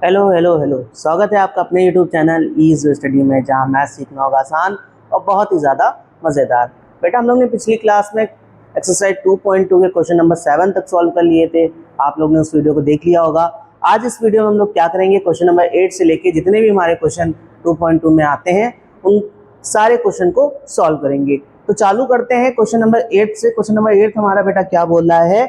Hello hello hello, स्वागत है आपका अपने YouTube चैनल ईज स्टडी में, जहाँ मैथ सीखना होगा आसान और बहुत ही ज़्यादा मज़ेदार। बेटा, हम लोग ने पिछली क्लास में एक्सरसाइज 2.2 के क्वेश्चन नंबर 7 तक सॉल्व कर लिए थे। आप लोग ने उस वीडियो को देख लिया होगा। आज इस वीडियो में हम लोग क्या करेंगे, क्वेश्चन नंबर 8 से लेके जितने भी हमारे क्वेश्चन 2.2 में आते हैं उन सारे क्वेश्चन को सॉल्व करेंगे। तो चालू करते हैं क्वेश्चन नंबर 8 से। क्वेश्चन नंबर 8 हमारा बेटा क्या बोल रहा है?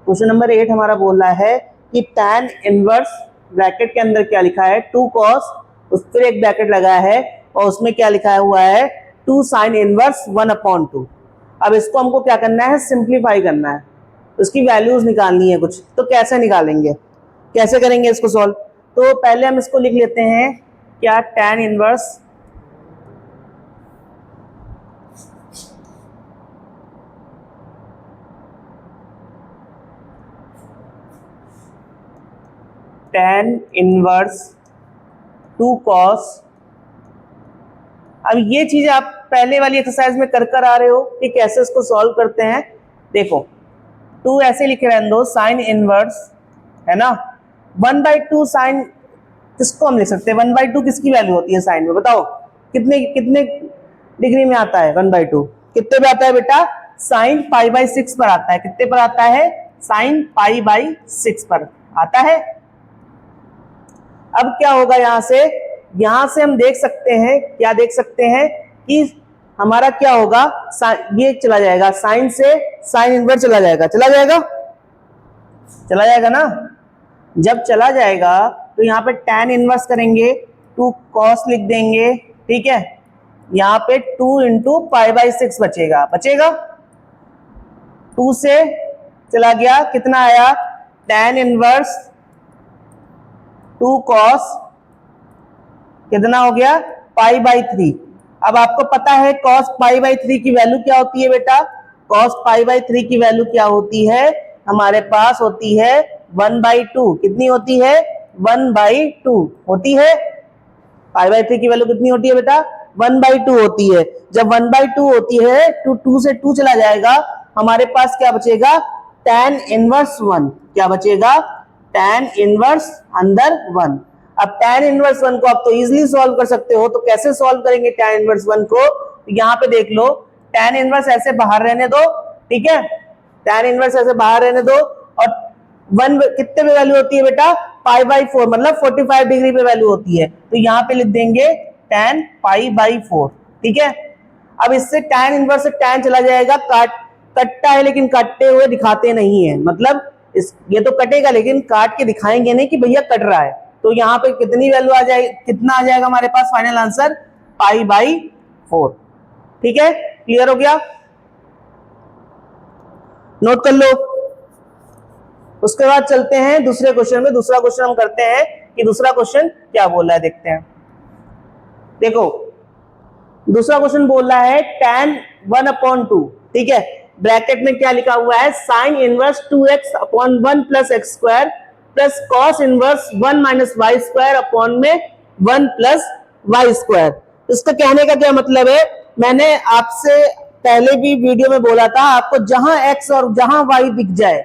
क्वेश्चन नंबर 8 हमारा बोल रहा है कि tan इनवर्स, ब्रैकेट के अंदर क्या लिखा है 2 cos, उस पर एक ब्रैकेट लगाया है और उसमें क्या लिखा हुआ है 2 sin इनवर्स 1/2। अब इसको हमको क्या करना है, सिंप्लीफाई करना है, उसकी वैल्यूज निकालनी है कुछ। तो कैसे निकालेंगे, कैसे करेंगे इसको सॉल्व? तो पहले हम इसको लिख लेते हैं क्या, tan inverse tan inverse 2 cos। अब ये चीज आप पहले वाली एक्सरसाइज में कर आ रहे हो कि कैसे इसको सॉल्व करते हैं। देखो, 2 ऐसे लिखे रहने दो, साइन इनवर्स है ना, 1/2 साइन। किसको हम लिख सकते हैं 1/2? किसकी वैल्यू होती है साइन में, बताओ? कितने कितने डिग्री में आता है 1/2? कितने पे आता है बेटा? साइन π/6 पर आता है। कितने पर आता है? साइन π/6 पर आता है। अब क्या होगा, यहां से हम देख सकते हैं, क्या देख सकते हैं कि हमारा क्या होगा, ये चला जाएगा, साइन से साइन इनवर्स चला जाएगा, चला जाएगा, चला जाएगा ना। जब चला जाएगा तो यहाँ पे tan इनवर्स करेंगे, 2 cos लिख देंगे, ठीक है। यहाँ पे 2 इंटू π/6 बचेगा, बचेगा 2 से चला गया, कितना आया tan इनवर्स 2 cos, कितना हो गया π/3। अब आपको पता है cos π/3 की वैल्यू क्या होती है बेटा? cos π/3 की वैल्यू क्या होती है? हमारे पास होती है 1/2। कितनी होती है? 1/2 होती है। π/3 की वैल्यू कितनी होती है बेटा? 1/2 होती है। जब 1/2 होती है तो 2 से 2 चला जाएगा, हमारे पास क्या बचेगा? tan inverse 1। क्या बचेगा? tan इनवर्स अंदर 1। अब tan इनवर्स 1 को आप तो इजीली सॉल्व कर सकते हो। तो कैसे सॉल्व करेंगे tan इनवर्स 1 को? तो यहाँ पे देख लो, tan इनवर्स ऐसे बाहर रहने दो, ठीक है, tan इनवर्स ऐसे बाहर रहने दो। और 1 कितने पे वैल्यू होती है बेटा? π/4, मतलब 45 डिग्री पे वैल्यू होती है। तो यहाँ पे लिख देंगे tan π/4, ठीक है। अब इससे tan इनवर्स से tan चला जाएगा, कटता है लेकिन काटते हुए दिखाते नहीं है, मतलब ये तो कटेगा लेकिन काट के दिखाएंगे नहीं कि भैया कट रहा है। तो यहाँ पे कितनी वैल्यू आ जाएगी, कितना आ जाएगा हमारे पास फाइनल आंसर? π/4, ठीक है। क्लियर हो गया? नोट कर लो। उसके बाद चलते हैं दूसरे क्वेश्चन में। दूसरा क्वेश्चन हम करते हैं कि दूसरा क्वेश्चन क्या बोल रहा है, देखते हैं। देखो, दूसरा क्वेश्चन बोल रहा है tan 1/2, ठीक है। ब्रैकेट में क्या लिखा हुआ है? Sine inverse 2x/1 + x² plus cos inverse 1 - y² upon में 1 + y²। इसका कहने का क्या मतलब है? मैंने आपसे पहले भी वीडियो में बोला था, आपको जहां x और जहां y दिख जाए,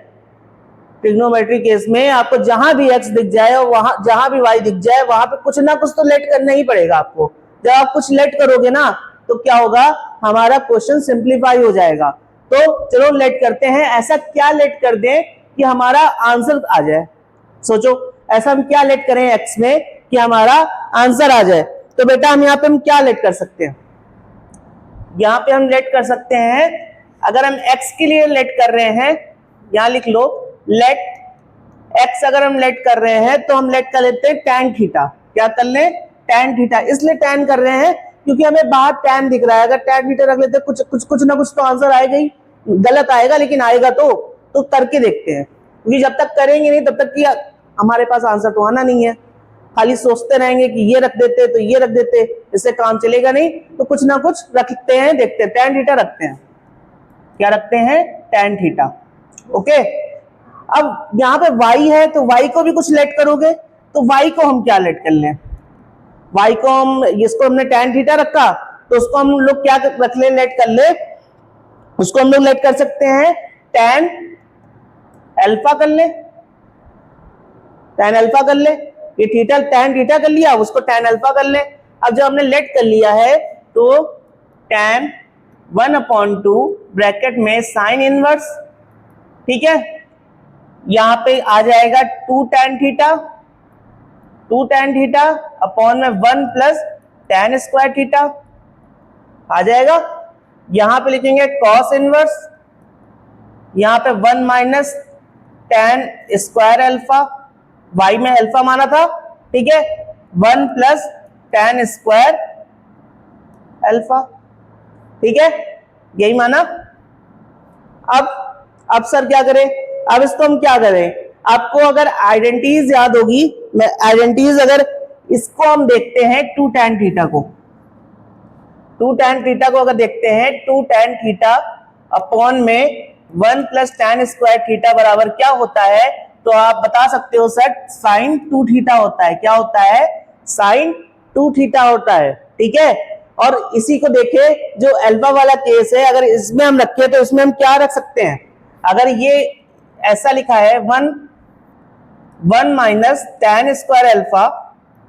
ट्रिग्नोमेट्री केस में आपको जहां भी x दिख जाए और वहां जहां भी y दिख जाए, वहां पे कुछ ना कुछ तो लेट करना ही पड़ेगा आपको। जब आप कुछ लेट करोगे ना तो क्या होगा, हमारा क्वेश्चन सिंप्लीफाई हो जाएगा। तो चलो लेट करते हैं। ऐसा क्या लेट कर दें कि हमारा आंसर आ जाए? सोचो, ऐसा हम क्या लेट करें x में कि हमारा आंसर आ जाए? तो बेटा हम यहाँ पे हम क्या लेट कर सकते हैं? यहाँ पे हम लेट कर सकते हैं, अगर हम x के लिए लेट कर रहे हैं, यहां लिख लो लेट x। अगर हम लेट कर रहे हैं तो हम लेट कर लेते हैं tan थीटा। क्या कर ले? tan theta. इसलिए tan कर रहे हैं क्योंकि हमें बाहर tan दिख रहा है। अगर tan थीटा रख लेते कुछ ना कुछ तो आंसर आएगा ही, गलत आएगा लेकिन आएगा। तो करके देखते हैं, क्योंकि जब तक करेंगे नहीं तब तक कि हमारे पास आंसर तो आना नहीं है। खाली सोचते रहेंगे कि ये रख देते तो ये रख देते, इससे काम चलेगा नहीं। तो कुछ ना कुछ रखते हैं, देखते हैं। tan थीटा रखते हैं। क्या रखते हैं? tan theta. ओके। अब यहाँ पे y है तो y को भी कुछ लेट करोगे, तो y को हम क्या लेट कर लें? y को हम, इसको हमने tan थीटा रखा तो उसको हम लोग क्या रख ले, लेट कर ले, उसको हम लोग लेट कर सकते हैं tan अल्फा कर ले, tan अल्फा कर ले। ये थीटा tan थीटा कर लिया, उसको tan अल्फा कर ले। अब जब हमने लेट कर लिया है तो tan 1/2 ब्रैकेट में साइन इनवर्स, ठीक है, यहां पे आ जाएगा 2 tan थीटा अपॉन में 1 प्लस tan स्क्वायर थीटा आ जाएगा। यहां पे लिखेंगे cos इनवर्स, यहां पे 1 minus tan square alpha, y में अल्फा माना था, ठीक है, 1 प्लस tan स्क्वायर अल्फा, ठीक है, यही माना। अब सर क्या करें, अब इसको हम क्या करें, आपको अगर आइडेंटिटीज याद होगी, मैं आइडेंटिटीज अगर इसको हम देखते हैं 2 tan थीटा को, 2 tan थीटा को अगर देखते हैं 2 tan थीटा अपॉन में 1 प्लस tan स्क्वायर थीटा बराबर क्या होता है, तो आप बता सकते हो सर साइन 2 थीटा होता है। क्या होता है, साइन 2 थीटा होता है, ठीक है। और इसी को देखे जो अल्फा वाला केस है, अगर इसमें हम रखें तो इसमें हम क्या रख सकते हैं, अगर ये ऐसा लिखा है 1 माइनस tan स्क्वायर अल्फा,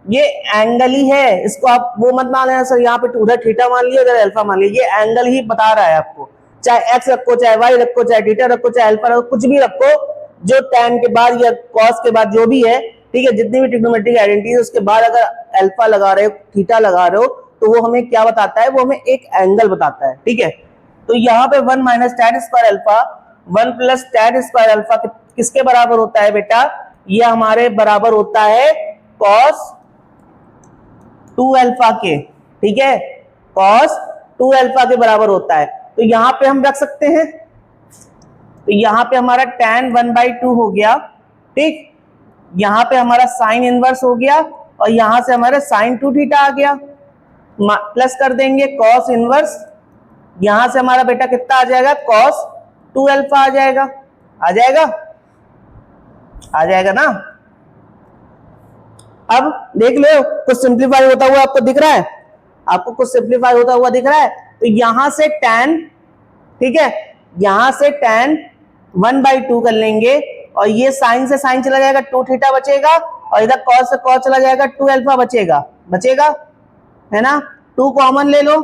ये एंगल ही है, इसको आप वो मत मान लेना सर यहाँ पे उधर थीटा मान लिया उधर अल्फा मान लिया, ये एंगल ही बता रहा है आपको, चाहे एक्स रखो चाहे वाई रखो चाहे थीटा रखो चाहे अल्फा रखो, कुछ भी रखो, जो tan के बाद या cos के बाद जो भी है, ठीक है, जितनी भी ट्रिग्नोमेट्रिक आइडेंटिटी है उसके बाद अगर अल्फा लगा रहे हो थीटा लगा रहे हो तो वो हमें क्या बताता है, वो हमें एक एंगल बताता है, ठीक है। तो यहाँ पे 1 minus tan square alpha 1 plus tan square alpha किसके बराबर होता है बेटा, ये हमारे बराबर होता है cos 2 अल्फा के, ठीक है, cos 2 अल्फा के बराबर होता है। तो यहां पे हम रख सकते हैं, तो यहां पे हमारा tan 1/2 हो गया, ठीक, यहां पे हमारा साइन इनवर्स हो गया और यहां से हमारा साइन 2 थीटा आ गया, प्लस कर देंगे cos इनवर्स, यहां से हमारा बेटा कितना आ जाएगा, cos 2 अल्फा आ जाएगा, आ जाएगा ना। अब देख लो कुछ सिंप्लीफाई होता हुआ आपको दिख रहा है, आपको कुछ सिंप्लीफाई होता हुआ दिख रहा है। तो यहां से tan, ठीक है, यहां से tan 1/2 कर लेंगे और ये साइन से साइन चला जाएगा 2 थीटा बचेगा और इधर cos से cos चला जाएगा 2 अल्फा बचेगा है ना। 2 कॉमन ले लो,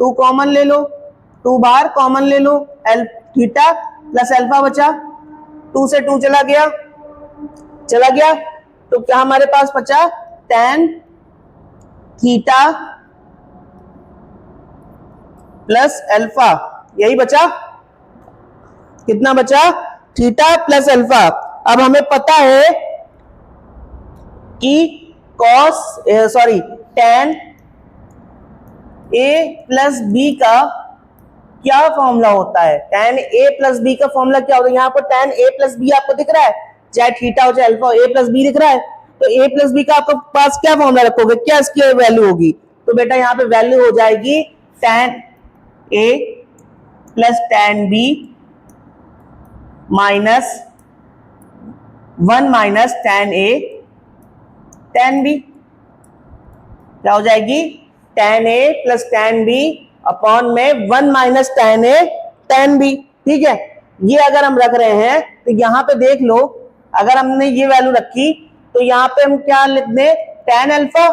2 कॉमन ले लो, 2 बार कॉमन ले लो, थीटा प्लस अल्फा बचा, 2 से 2 चला गया, तो क्या हमारे पास बचा tan थीटा प्लस अल्फा, यही बचा, कितना बचा, थीटा प्लस अल्फा। अब हमें पता है कि tan a प्लस बी का क्या फॉर्मूला होता है, tan a प्लस बी का फॉर्मूला क्या होता है, यहाँ पर tan a प्लस बी आपको दिख रहा है, चाहे थीटा हो चाहे अल्फा हो, a प्लस बी दिख रहा है, तो a प्लस बी का आपके पास क्या फॉर्मूला रखोगे, क्या इसकी वैल्यू होगी, तो बेटा यहाँ पे वैल्यू हो जाएगी tan a plus tan b minus 1 minus tan a tan b, क्या हो जाएगी, tan a plus tan b upon में 1 minus tan a tan b, ठीक है। ये अगर हम रख रहे हैं तो यहाँ पे देख लो, अगर हमने ये वैल्यू रखी तो यहाँ पे हम क्या लिख दें, tan alpha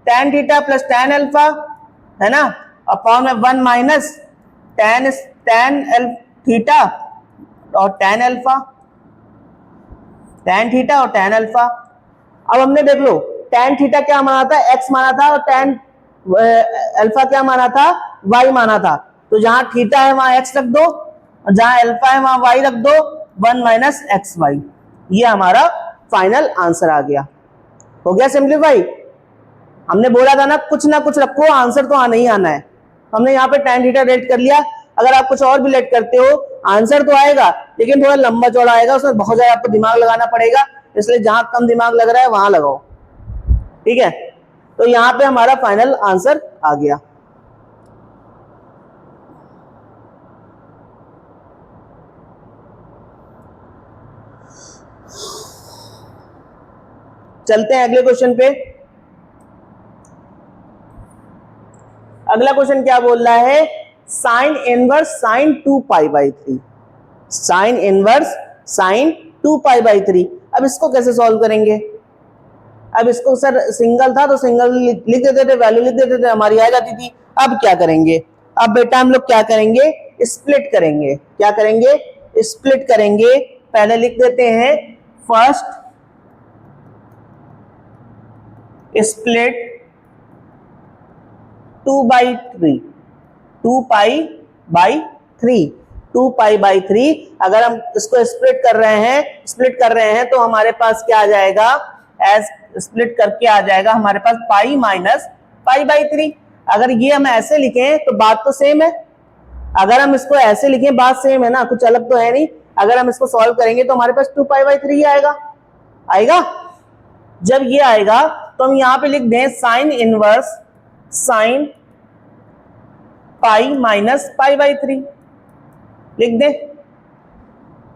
tan theta plus tan alpha, है ना, अपॉन में 1 माइनस tan थीटा और tan अल्फा, tan थीटा और tan अल्फा। अब हमने देख लो tan थीटा क्या माना था, x माना था, और tan अल्फा क्या माना था, y माना था, तो जहां थीटा है वहां x रख दो और जहां अल्फा है वहां y रख दो, 1 माइनस एक्स वाई, ये हमारा फाइनल आंसर आ गया। हो गया सिंप्लीफाई। हमने बोला था ना कुछ रखो, आंसर तो आना ही आना है। हमने यहाँ पे tan थीटा लेट कर लिया, अगर आप कुछ और भी लेट करते हो आंसर तो आएगा लेकिन थोड़ा लंबा चौड़ा आएगा, उसमें बहुत ज्यादा आपको दिमाग लगाना पड़ेगा, इसलिए जहां कम दिमाग लग रहा है वहां लगाओ, ठीक है। तो यहाँ पे हमारा फाइनल आंसर आ गया। चलते हैं अगले क्वेश्चन पे। अगला क्वेश्चन क्या बोल रहा है, sign inverse sign 2 pi by 3, sign inverse sign 2 pi by 3। अब इसको कैसे सॉल्व करेंगे? अब इसको सर सिंगल था तो सिंगल लिख देते थे, वैल्यू लिख देते थे, हमारी आ जाती थी। अब क्या करेंगे? अब बेटा हम लोग क्या करेंगे? स्प्लिट करेंगे। क्या करेंगे? स्प्लिट करेंगे। पहले लिख देते हैं फर्स्ट स्प्लिट 2/3, 2π/3, 2π/3। अगर हम इसको स्प्लिट कर रहे हैं तो हमारे पास क्या आ जाएगा? एज स्प्लिट करके आ जाएगा हमारे पास पाई माइनस π/3। अगर ये हम ऐसे लिखें तो बात तो सेम है, अगर हम इसको ऐसे लिखें बात सेम है ना, कुछ अलग तो है नहीं। अगर हम इसको सॉल्व करेंगे तो हमारे पास 2π/3 आएगा। जब ये आएगा तो हम यहां पे लिख दें sine inverse sine pi minus π/3 लिख दें।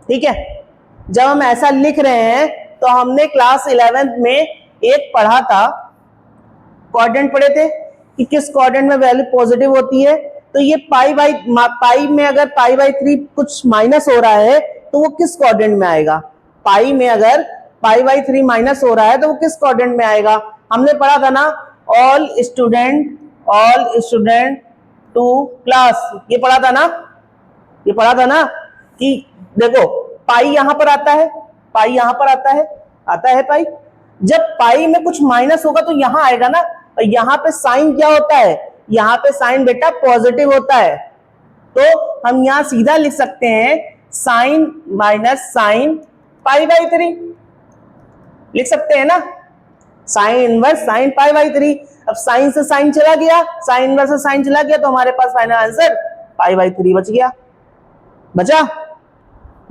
ठीक है, जब हम ऐसा लिख रहे हैं तो हमने क्लास 11th में एक पढ़ा था, क्वाड्रेंट पढ़े थे कि किस क्वाड्रेंट में वैल्यू पॉजिटिव होती है। तो ये पाई में अगर π/3 कुछ माइनस हो रहा है तो वो किस क्वाड्रेंट में आएगा? पाई में अगर π/3 माइनस हो रहा है तो वो किस क्वाड्रेंट में आएगा? हमने पढ़ा था ना, ऑल स्टूडेंट टू क्लास, ये पढ़ा था ना कि देखो पाई यहां पर आता है, पाई यहां पर आता है पाई। जब पाई में कुछ माइनस होगा तो यहां आएगा ना, और यहां पे साइन क्या होता है? यहां पे साइन बेटा पॉजिटिव होता है। तो हम यहां सीधा लिख सकते हैं साइन माइनस साइन π/3 लिख सकते हैं ना, साइन इनवर्स साइन π/3। अब साइन से साइन चला गया, साइन इनवर्स से साइन चला गया, तो हमारे पास फाइनल आंसर π/3 बचा।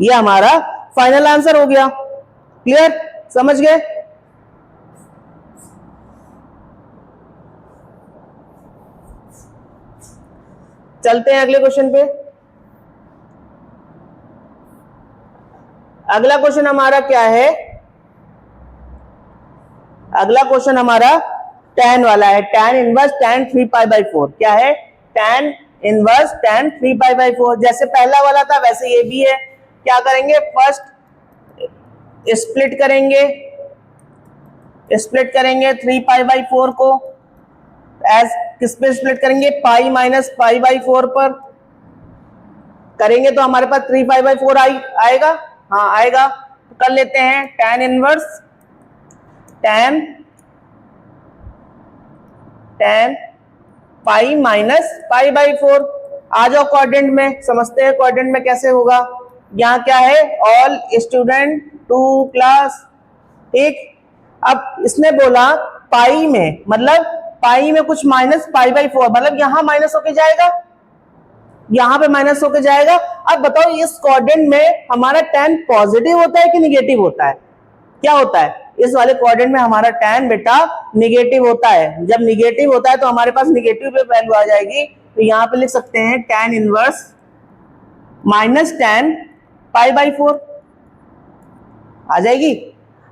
ये हमारा फाइनल आंसर हो गया। क्लियर? समझ गए? चलते हैं अगले क्वेश्चन पे। अगला क्वेश्चन हमारा क्या है? अगला क्वेश्चन हमारा tan वाला है, tan इनवर्स tan 3π/4। क्या है? tan inverse tan 3π/4। जैसे पहला वाला था वैसे ये भी है। क्या करेंगे? फर्स्ट स्प्लिट करेंगे 3π/4 को। एज किस पे स्प्लिट करेंगे? पाई माइनस π/4 पर करेंगे तो हमारे पास 3π/4 आएगा। हाँ आएगा। तो कर लेते हैं tan inverse tan pi minus π/4। आ जाओ क्वाड्रेंट में, समझते हैं क्वाड्रेंट में कैसे होगा। यहाँ क्या है? All student to class. ठीक, अब इसने बोला पाई में, मतलब पाई में कुछ माइनस π/4, मतलब यहां माइनस होके जाएगा, यहां पे माइनस होके जाएगा। अब बताओ इस क्वाड्रेंट में हमारा tan पॉजिटिव होता है कि निगेटिव होता है? क्या होता है? इस वाले क्वाड्रेंट में हमारा tan बेटा निगेटिव होता है। जब निगेटिव होता है तो हमारे पास निगेटिव पे वैल्यू आ जाएगी। तो यहां पे लिख सकते हैं tan इनवर्स माइनस tan π/4 आ जाएगी।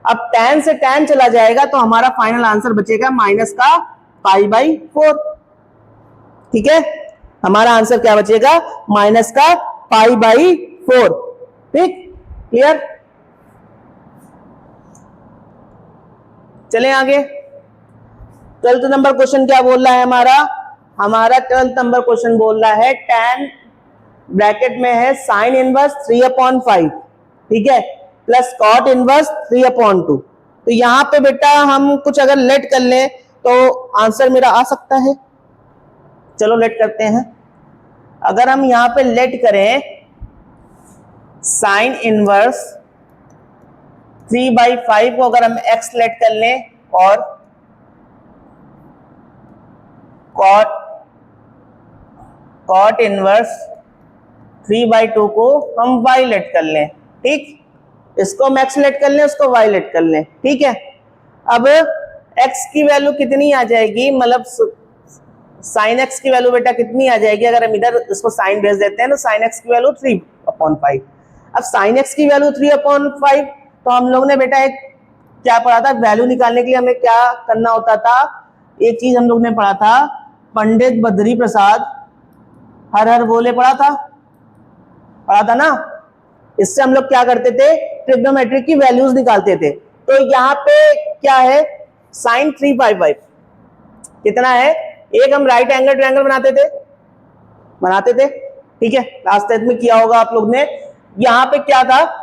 अब tan से tan चला जाएगा तो हमारा फाइनल आंसर बचेगा माइनस का π/4। ठीक है, हमारा आंसर क्या बचेगा? माइनस का π/4। ठीक, क्लियर? चलें आगे। 12th नंबर क्वेश्चन क्या बोल रहा है हमारा 12th नंबर क्वेश्चन बोल रहा है tan ब्रैकेट में है साइन इनवर्स 3/5, ठीक है, प्लस कॉट इनवर्स 3/2। तो यहां पे बेटा हम कुछ अगर लेट कर लें तो आंसर मेरा आ सकता है। चलो लेट करते हैं। अगर हम यहां पे लेट करें साइन इनवर्स 3/5 को अगर हम x लेट कर लें और कॉट इनवर्स 3/2 को हम y लेट कर लें। ठीक, इसको हम x लेट कर लें, उसको y लेट कर लें। ठीक है, अब x की वैल्यू कितनी आ जाएगी, मतलब साइन x की वैल्यू बेटा कितनी आ जाएगी? अगर हम इधर इसको साइन भेज देते हैं तो साइन x की वैल्यू 3/5। अब साइन x की वैल्यू 3/5, तो हम लोग ने बेटा एक क्या पढ़ा था? वैल्यू निकालने के लिए हमें क्या करना होता था? एक चीज हम लोग ने पढ़ा था, पंडित बद्री प्रसाद हर हर बोले पढ़ा था ना। इससे हम लोग क्या करते थे, ट्रिग्नोमेट्री की वैल्यूज निकालते थे। तो यहाँ पे क्या है, साइन 355 कितना है, एक हम राइट एंगल ट्रायंगल बनाते थे, ठीक है, लास्ट टाइम में किया होगा आप लोग ने। यहाँ पे क्या था,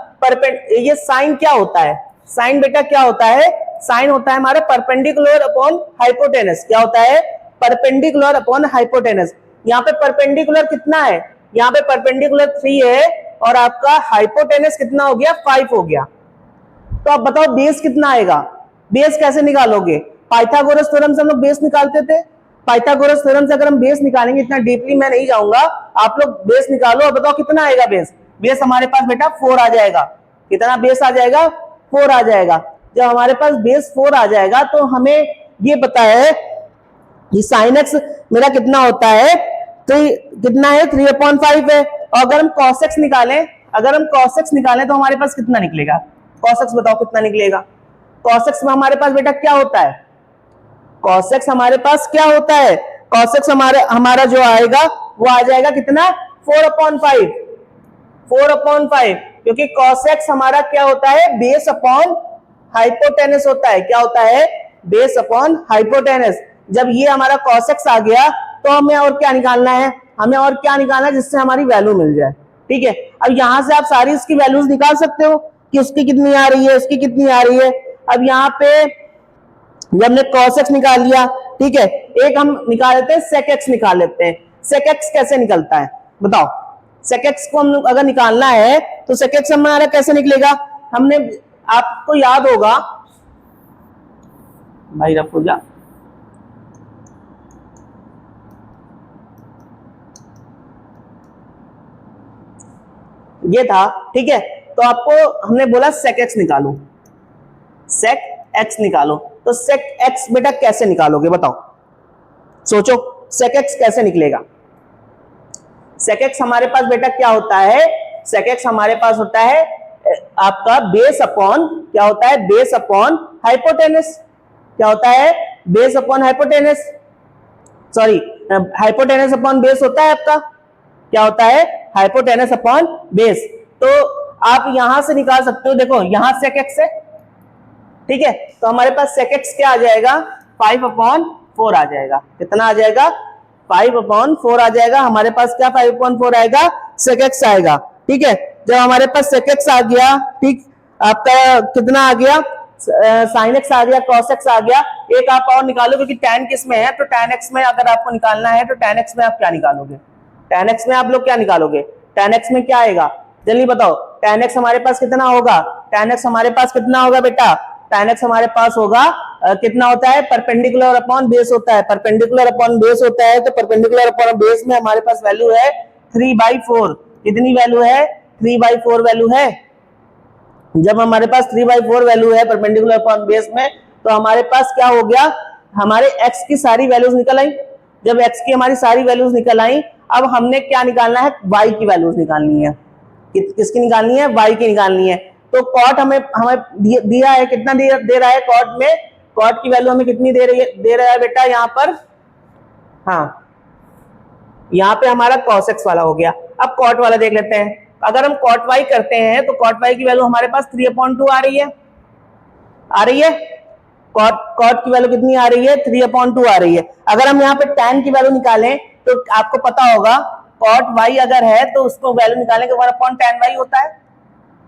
ये साइन क्या होता है, साइन बेटा क्या होता है, साइन होता है हमारा परपेंडिकुलर अपॉन हाइपोटेनस। क्या होता है, परपेंडिकुलर अपॉन हाइपोटेनस। यहाँ पे परपेंडिकुलर कितना है, यहाँ पे परपेंडिकुलर 3 है और आपका हाइपोटेनस कितना हो गया, 5 हो गया। तो आप बताओ बेस कितना आएगा, बेस कैसे निकालोगे, पाइथागोरस थ्योरम से हम लोग बेस निकालते थे। पाइथागोरस थ्योरम से अगर हम बेस निकालेंगे, इतना डीपली मैं नहीं जाऊंगा, आप लोग बेस निकालो और बताओ कितना आएगा बेस। बेस हमारे पास बेटा 4 आ जाएगा। कितना बेस आ जाएगा, 4 आ जाएगा। जब हमारे पास बेस 4 आ जाएगा तो हमें ये पता है कि साइन एक्स मेरा कितना होता है, कितना है, 3/5 है। और अगर हम cos x निकालें, तो हमारे पास कितना निकलेगा, cos x बताओ कितना निकलेगा। cos x में हमारे पास बेटा क्या होता है, cos x हमारे पास क्या होता है, cos x हमारा जो आएगा वो आ जाएगा कितना, 4/5, क्योंकि cos x हमारा क्या होता है, बेस अपॉन हाइपोटेनस होता है। क्या होता है, बेस अपॉन हाइपोटेनस। जब ये हमारा cos x आ गया तो हमें और क्या निकालना है, जिससे हमारी वैल्यू मिल जाए, ठीक है। अब यहां से आप सारी इसकी वैल्यूज निकाल सकते हो कि उसकी कितनी आ रही है, उसकी कितनी आ रही है। अब यहाँ पे जब हमने cos x निकाल लिया, ठीक है, एक हम निकाल लेते हैं sec x निकाल लेते हैं। sec x कैसे निकलता है बताओ, sec x को हम अगर निकालना है तो sec x हमारा कैसे निकलेगा, हमने, आपको याद होगा भाई रफूजा, ये था, ठीक है। तो आपको हमने बोला sec x निकालो, sec x निकालो। तो sec x बेटा कैसे निकालोगे बताओ, सोचो sec x कैसे निकलेगा। sec x हमारे पास बेटा क्या होता है, sec x हमारे पास होता है आपका बेस अपॉन, क्या होता है, बेस अपॉन हाइपोटेनस। क्या होता है, base upon hypotenuse, sorry, hypotenuse upon base होता है आपका, क्या होता है, हाइपोटेनस अपॉन बेस। तो आप यहां से निकाल सकते हो, देखो यहां sec x है, ठीक है, तो हमारे पास sec x क्या आ जाएगा, 5/4 आ जाएगा। कितना आ जाएगा, 5/4 आ जाएगा। हमारे पास क्या 5/4 आएगा, sec x आएगा, ठीक है। जब हमारे पास sec x आ गया, ठीक, आपका कितना आ गया, sin x आ गया, cos x आ गया। एक आप और निकालो, क्योंकि tan किस में है, तो tan x में अगर आपको निकालना है तो tan x में आप क्या निकालोगे, tan x में आप लोग क्या निकालोगे, tan x में क्या आएगा, जल्दी बताओ। tan x हमारे पास कितना होगा, tan x हमारे पास कितना होगा बेटा, tan x हमारे पास होगा कितना होता है, परपेंडिकुलर अपॉन बेस होता है, परपेंडिकुलर अपॉन बेस होता है। तो परपेंडिकुलर अपॉन बेस में हमारे पास वैल्यू है 3/4। कितनी वैल्यू है, 3/4 वैल्यू है। जब हमारे पास 3/4 वैल्यू है परपेंडिकुलर अपॉन बेस में, तो हमारे पास क्या हो गया, हमारे x की सारी वैल्यूज निकल आई। जब x की हमारी सारी वैल्यूज निकल आई, अब हमने क्या निकालना है, y की वैल्यूज निकालनी है। किसकी निकालनी है, y की निकालनी है। तो कॉट हमें दिया है, कितना दे रहा है कॉट में, कॉट की वैल्यू हमें कितनी दे रहा है बेटा यहाँ पर, हाँ, यहाँ पे हमारा cos x वाला हो गया। अब कॉट वाला देख लेते हैं। अगर हम cot y करते हैं तो cot y की वैल्यू हमारे पास 3/2 आ रही है, कॉट की वैल्यू कितनी आ रही है, 3/2 आ रही है। अगर हम यहाँ पे tan की वैल्यू निकालें तो आपको पता होगा cot y अगर है तो उसको वैल्यू निकालें तो 1/tan y होता है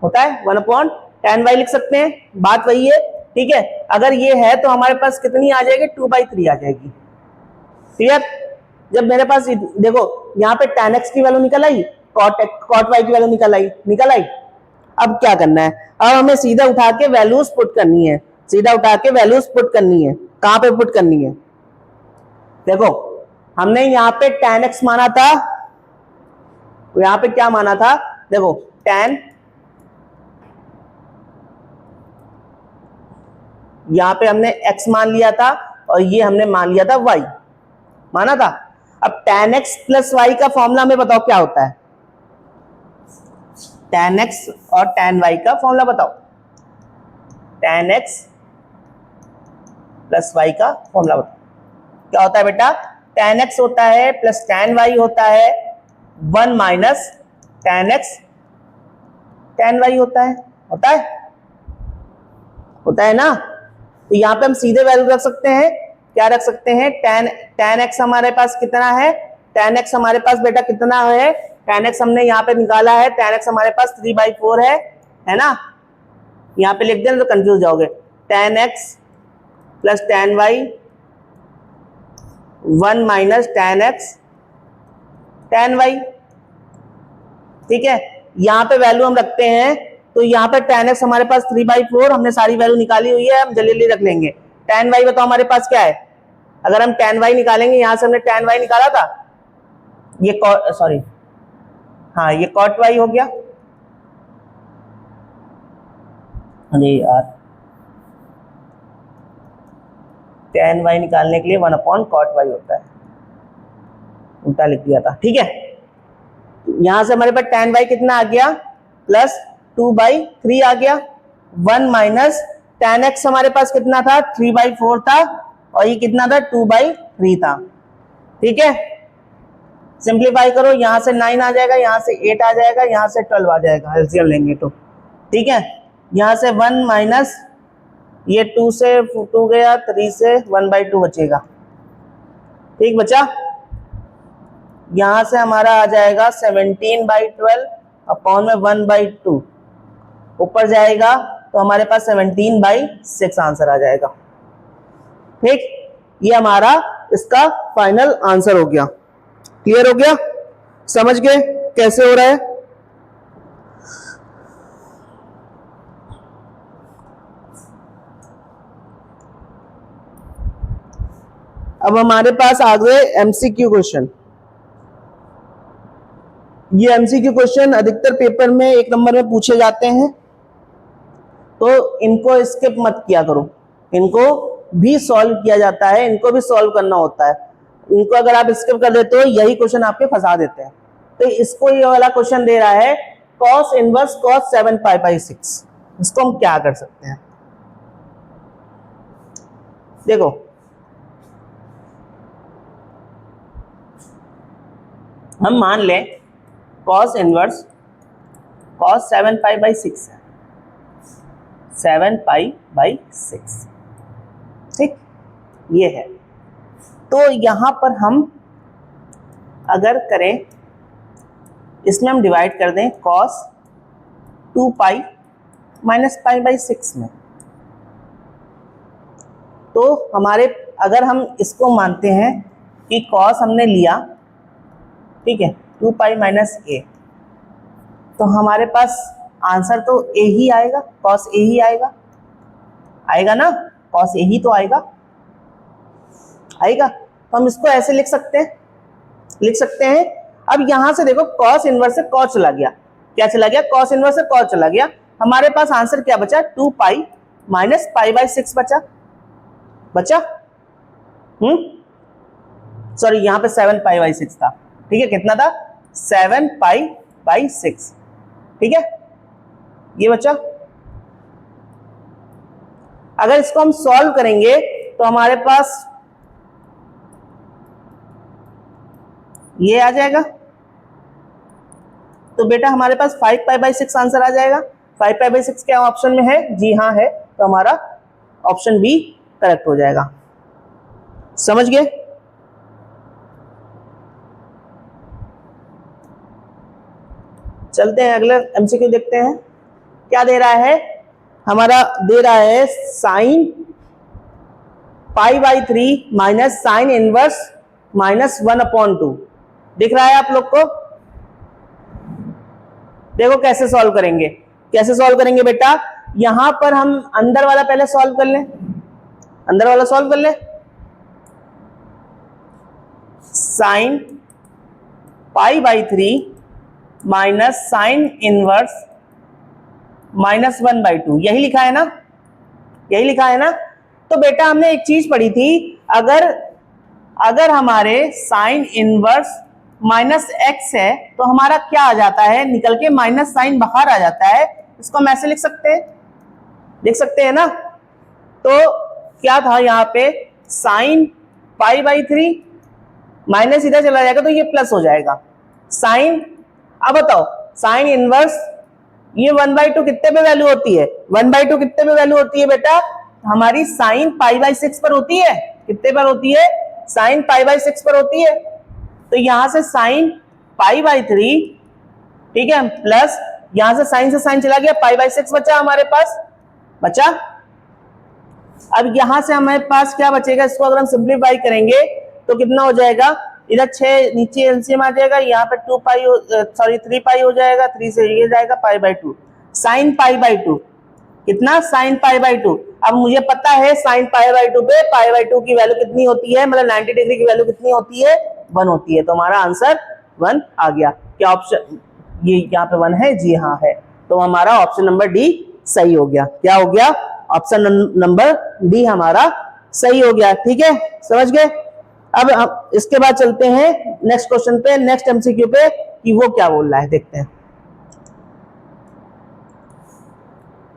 1/tan y लिख सकते हैं, बात वही है, ठीक है। अगर ये है तो हमारे पास कितनी आ जाएगी, 2/3 आ जाएगी, क्लियर। जब मेरे पास देखो यहाँ पे tan x की वैल्यू निकल आई, cot y की वैल्यू निकल आई। अब क्या करना है, अब हमें सीधा उठा के वैल्यूज पुट करनी है, कहां पे पुट करनी है, देखो हमने यहाँ पे tan x माना था, तो यहाँ पे क्या माना था, देखो tan, यहाँ पे हमने x मान लिया था और ये हमने मान लिया था y माना था। अब tan x प्लस y का फॉर्मूला में बताओ क्या होता है, tan x और tan y का फॉर्मूला बताओ, tan x प्लस y का फॉर्मूला बताओ क्या होता है बेटा, tan x होता है प्लस tan y होता है 1 minus tan x tan y होता है, होता है ना। तो यहाँ पे हम सीधे वैल्यू रख सकते हैं, क्या रख सकते हैं, tan x हमारे पास कितना है, tan x हमारे पास बेटा कितना है, tan x हमने यहाँ पे निकाला है, tan x हमारे पास 3/4 है ना। यहाँ पे लिख दें तो कंफ्यूज जाओगे, tan x plus tan y 1 minus tan x tan y, ठीक है। यहाँ पे वैल्यू हम रखते हैं, तो यहाँ पे tan x हमारे पास 3/4, हमने सारी वैल्यू निकाली हुई है, हम जल्दी रख लेंगे। tan y बताओ हमारे पास क्या है, अगर हम tan y निकालेंगे, यहां से हमने tan y निकाला था, ये सॉरी हाँ ये cot y हो गया, अरे यार tan y निकालने के लिए 1/cot y होता है, उल्टा लिख दिया था, ठीक है। यहां से हमारे पास tan y कितना आ गया, प्लस 2/3 आ गया, 1 माइनस tan x हमारे पास कितना था, 3/4 था, और ये कितना था, 2/3 था, ठीक है। सिंप्लीफाई करो, यहां से 9 आ जाएगा, यहां से 8 आ जाएगा, यहां से 12 आ जाएगा, एलसीएम लेंगे तो, ठीक है। यहां से 1 माइनस ये 2 से 2 गया, 3 से 1/2 बचेगा, ठीक बचा। यहां से हमारा आ जाएगा 17/12 अपॉन में 1/2, ऊपर जाएगा तो हमारे पास 17/6 आंसर आ जाएगा, ठीक। ये हमारा इसका फाइनल आंसर हो गया, क्लियर हो गया, समझ गए कैसे हो रहा है। अब हमारे पास आ गए एमसीक्यू क्वेश्चन। ये एमसीक्यू क्वेश्चन अधिकतर पेपर में 1 नंबर में पूछे जाते हैं, तो इनको स्किप मत किया करो, इनको भी सॉल्व किया जाता है, इनको भी सॉल्व करना होता है। इनको अगर आप स्किप कर देते हो, यही क्वेश्चन आपके फंसा देते हैं। तो इसको ये वाला क्वेश्चन दे रहा है cos इनवर्स cos 7π/6, इसको हम क्या कर सकते हैं, देखो हम मान लें cos इनवर्स cos 7π/6 है, 7π/6, ठीक, ये है। तो यहां पर हम अगर करें, इसमें हम डिवाइड कर दें cos 2π माइनस π/6 में, तो हमारे अगर हम इसको मानते हैं कि cos हमने लिया, ठीक है, 2π माइनस a, तो हमारे पास आंसर तो a ही आएगा, cos a ही आएगा ना, cos a ही तो आएगा। तो हम इसको ऐसे लिख सकते हैं। अब यहां से देखो cos इनवर्स से cos चला गया, क्या चला गया, cos इनवर्स से cos चला गया, हमारे पास आंसर क्या बचा, 2π माइनस π/6 बचा, सॉरी यहां पे 7π/6 था, ठीक है, कितना था, 7π/6, ठीक है, ये बचा। अगर इसको हम सॉल्व करेंगे तो हमारे पास ये आ जाएगा, तो बेटा हमारे पास 5π/6 आंसर आ जाएगा। 5π/6 क्या ऑप्शन में है, जी हाँ है, तो हमारा ऑप्शन बी करेक्ट हो जाएगा, समझ गए। चलते हैं अगले एमसीक्यू देखते हैं, क्या दे रहा है, हमारा दे रहा है sin π/3 माइनस साइन इनवर्स -1/2, दिख रहा है आप लोग को, देखो कैसे सॉल्व करेंगे बेटा, यहां पर हम अंदर वाला पहले सॉल्व कर लें, sin π/3 माइनस साइन इनवर्स -1/2, यही लिखा है ना। तो बेटा हमने एक चीज पढ़ी थी, अगर हमारे साइन इनवर्स -x है तो हमारा क्या आ जाता है, निकल के माइनस साइन बाहर आ जाता है, इसको हम ऐसे लिख सकते हैं ना। तो क्या था यहाँ पे, साइन π/3 माइनस इधर चला जाएगा तो ये प्लस हो जाएगा, साइन, अब बताओ साइन इनवर्स ये 1/2 कितने पे वैल्यू होती है? 1/2 कितने पे वैल्यू होती है बेटा? हमारी साइन π/6 पर होती है। कितने पर होती है? साइन π/6 पर होती है। तो यहां से साइन π/3, ठीक है, प्लस यहां से साइन चला गया, π/6 बचा हमारे पास, बचा। अब यहां से हमारे पास क्या बचेगा? इसको अगर हम सिंप्लीफाई करेंगे तो कितना हो जाएगा? इधर 6 नीचे एलसीएम आ जाएगा, यहाँ पे 3 हो जाएगा, 3 से ये जाएगा π/2, साइन π/2 कितना? साइन π/2। अब मुझे पता है साइन π/2 पे π/2 की वैल्यू कितनी होती है, मतलब 90 डिग्री की वैल्यू कितनी होती है? 1 होती है। तो हमारा आंसर 1 आ गया। क्या ऑप्शन ये यहाँ पे 1 है? जी हाँ है। तो हमारा ऑप्शन नंबर डी सही हो गया। क्या हो गया? ऑप्शन नंबर डी हमारा सही हो गया। ठीक है, समझ गए। अब हम इसके बाद चलते हैं नेक्स्ट क्वेश्चन पे, नेक्स्ट एमसीक्यू पे, कि वो क्या बोल रहा है, देखते हैं।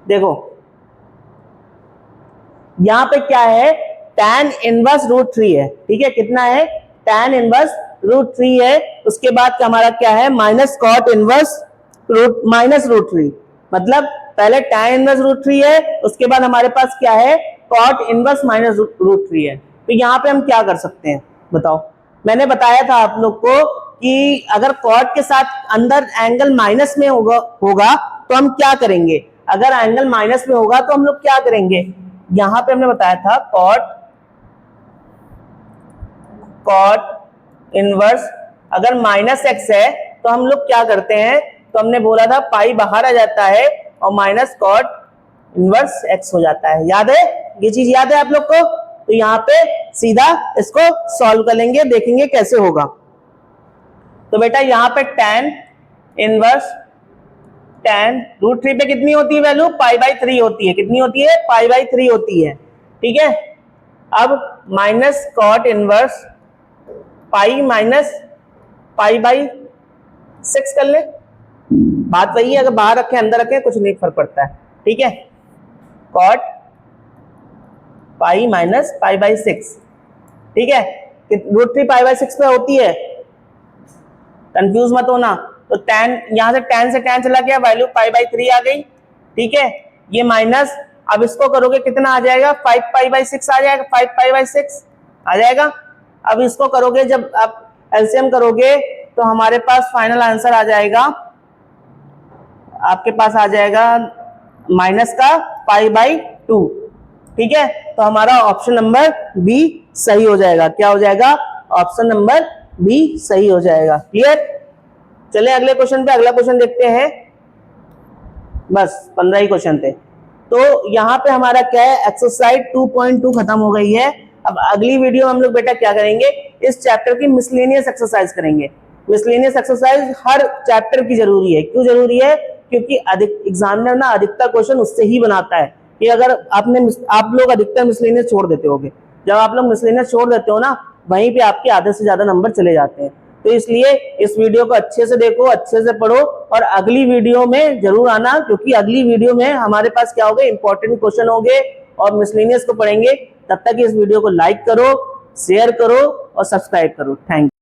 देखो यहां पे क्या है? tan इनवर्स √3 है, ठीक है। कितना है? tan इनवर्स √3 है। उसके बाद हमारा क्या है? माइनस कॉट इनवर्स -√3, मतलब पहले tan इनवर्स √3 है, उसके बाद हमारे पास क्या है? कॉट इनवर्स -√3 है। तो यहाँ पे हम क्या कर सकते हैं बताओ? मैंने बताया था आप लोग को कि अगर कॉट के साथ अंदर एंगल माइनस में होगा तो हम क्या करेंगे? अगर एंगल माइनस में होगा तो हम लोग क्या करेंगे? यहां पे हमने बताया था कॉट इनवर्स अगर -x है तो हम लोग क्या करते हैं? तो हमने बोला था पाई बाहर आ जाता है और माइनस कॉट इनवर्स x हो जाता है। याद है? ये चीज याद है आप लोग को? तो यहाँ पे सीधा इसको सॉल्व कर लेंगे, देखेंगे कैसे होगा। तो बेटा यहाँ पे tan इनवर्स tan √3 पे कितनी होती है वैल्यू? π/3 होती है। कितनी होती है? π/3 होती है, ठीक है। अब minus cot inverse pi minus π/6 कर ले। बात वही है, अगर बाहर रखें अंदर रखें कुछ नहीं फर्क पड़ता है, ठीक है। कॉट पाई माइनस π/6, ठीक है। √3 π/6 पे होती है, कंफ्यूज मत होना। तो tan यहां से tan चला गया, वैल्यू π/3 आ गई, ठीक है। ये माइनस, अब इसको करोगे कितना आ जाएगा? 5π/6 आ जाएगा, 5π/6 आ जाएगा। अब इसको करोगे, जब आप एलसीएम करोगे तो हमारे पास फाइनल आंसर आ जाएगा, आपके पास आ जाएगा माइनस का π/2, ठीक है। तो हमारा ऑप्शन नंबर बी सही हो जाएगा। क्या हो जाएगा? ऑप्शन नंबर बी सही हो जाएगा। क्लियर? चले अगले क्वेश्चन पे। अगला क्वेश्चन देखते हैं। बस 15 ही क्वेश्चन थे। तो यहाँ पे हमारा क्या है? एक्सरसाइज 2.2 खत्म हो गई है। अब अगली वीडियो हम लोग बेटा क्या करेंगे? इस चैप्टर की मिसलेनियस एक्सरसाइज करेंगे। मिसलेनियस एक्सरसाइज हर चैप्टर की जरूरी है। क्यों जरूरी है? क्योंकि एग्जामिनर ना अधिकतर क्वेश्चन उससे ही बनाता है। कि अगर आप लोग अधिकतर मिसलेनियस छोड़ देते होगे, जब आप लोग मिसलेनियस छोड़ देते हो ना, वहीं पे आपके आधे से ज्यादा नंबर चले जाते हैं। तो इसलिए इस वीडियो को अच्छे से देखो, अच्छे से पढ़ो, और अगली वीडियो में जरूर आना, क्योंकि अगली वीडियो में हमारे पास क्या होगा? इंपॉर्टेंट क्वेश्चन होंगे और मिसलेनियस को पढ़ेंगे। तब तक इस वीडियो को लाइक करो, शेयर करो और सब्सक्राइब करो। Thank you.